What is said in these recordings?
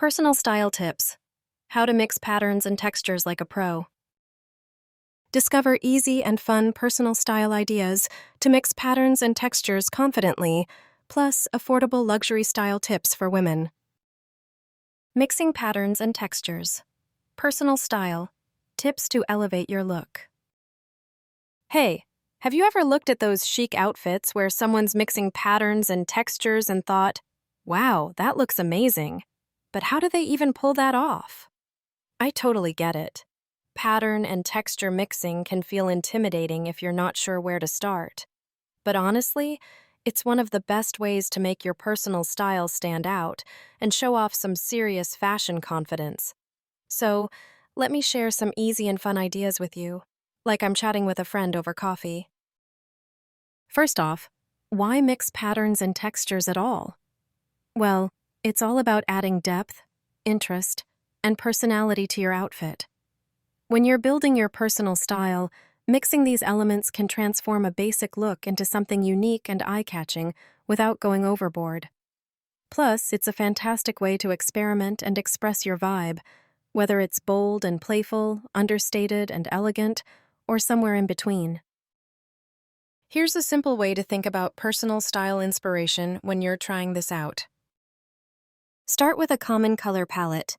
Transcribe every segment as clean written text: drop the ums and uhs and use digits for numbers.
Personal style tips. How to mix patterns and textures like a pro. Discover easy and fun personal style ideas to mix patterns and textures confidently, plus affordable luxury style tips for women. Mixing patterns and textures. Personal style. Tips to elevate your look. Hey, have you ever looked at those chic outfits where someone's mixing patterns and textures and thought, wow, that looks amazing, but how do they even pull that off? I totally get it. Pattern and texture mixing can feel intimidating if you're not sure where to start. But honestly, it's one of the best ways to make your personal style stand out and show off some serious fashion confidence. So, let me share some easy and fun ideas with you, like I'm chatting with a friend over coffee. First off, why mix patterns and textures at all? Well, it's all about adding depth, interest, and personality to your outfit. When you're building your personal style, mixing these elements can transform a basic look into something unique and eye-catching without going overboard. Plus, it's a fantastic way to experiment and express your vibe, whether it's bold and playful, understated and elegant, or somewhere in between. Here's a simple way to think about personal style inspiration when you're trying this out. Start with a common color palette.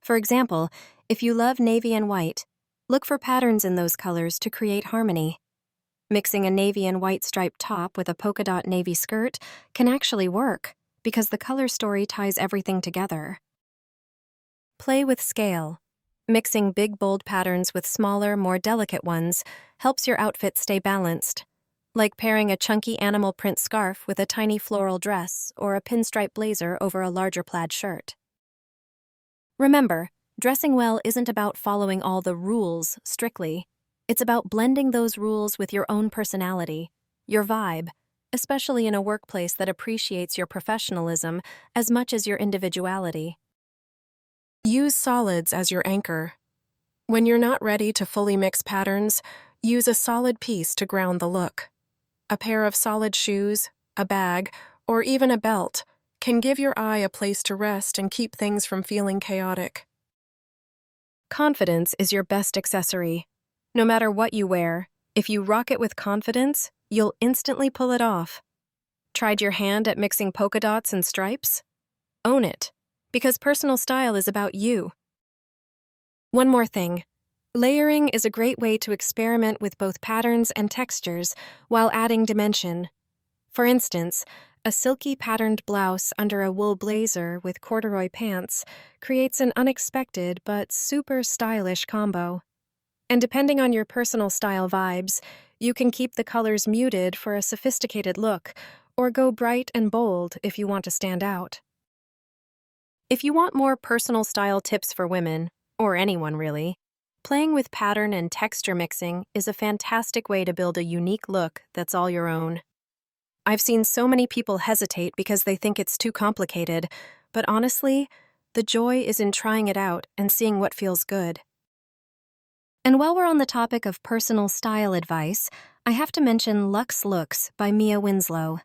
For example, if you love navy and white, look for patterns in those colors to create harmony. Mixing a navy and white striped top with a polka dot navy skirt can actually work because the color story ties everything together. Play with scale. Mixing big, bold patterns with smaller, more delicate ones helps your outfit stay balanced, like pairing a chunky animal print scarf with a tiny floral dress or a pinstripe blazer over a larger plaid shirt. Remember, dressing well isn't about following all the rules strictly. It's about blending those rules with your own personality, your vibe, especially in a workplace that appreciates your professionalism as much as your individuality. Use solids as your anchor. When you're not ready to fully mix patterns, use a solid piece to ground the look. A pair of solid shoes, a bag, or even a belt can give your eye a place to rest and keep things from feeling chaotic. Confidence is your best accessory. No matter what you wear, if you rock it with confidence, you'll instantly pull it off. Tried your hand at mixing polka dots and stripes? Own it, because personal style is about you. One more thing. Layering is a great way to experiment with both patterns and textures while adding dimension. For instance, a silky patterned blouse under a wool blazer with corduroy pants creates an unexpected but super stylish combo. And depending on your personal style vibes, you can keep the colors muted for a sophisticated look or go bright and bold if you want to stand out. If you want more personal style tips for women, or anyone really, playing with pattern and texture mixing is a fantastic way to build a unique look that's all your own. I've seen so many people hesitate because they think it's too complicated, but honestly, the joy is in trying it out and seeing what feels good. And while we're on the topic of personal style advice, I have to mention Luxe Looks by Mia Winslow.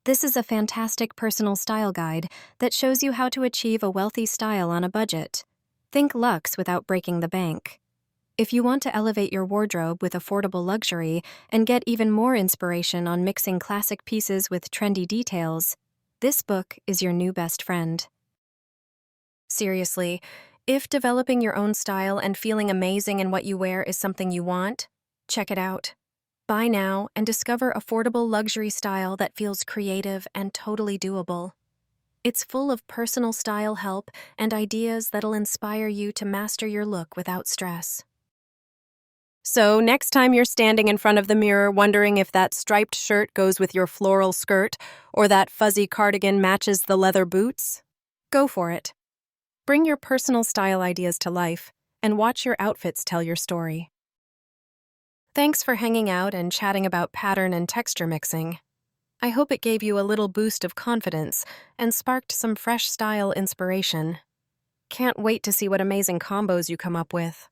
This is a fantastic personal style guide that shows you how to achieve a wealthy style on a budget. Think luxe without breaking the bank. If you want to elevate your wardrobe with affordable luxury and get even more inspiration on mixing classic pieces with trendy details, this book is your new best friend. Seriously, if developing your own style and feeling amazing in what you wear is something you want, check it out. Buy now and discover affordable luxury style that feels creative and totally doable. It's full of personal style help and ideas that'll inspire you to master your look without stress. So next time you're standing in front of the mirror wondering if that striped shirt goes with your floral skirt or that fuzzy cardigan matches the leather boots, go for it. Bring your personal style ideas to life and watch your outfits tell your story. Thanks for hanging out and chatting about pattern and texture mixing. I hope it gave you a little boost of confidence and sparked some fresh style inspiration. Can't wait to see what amazing combos you come up with.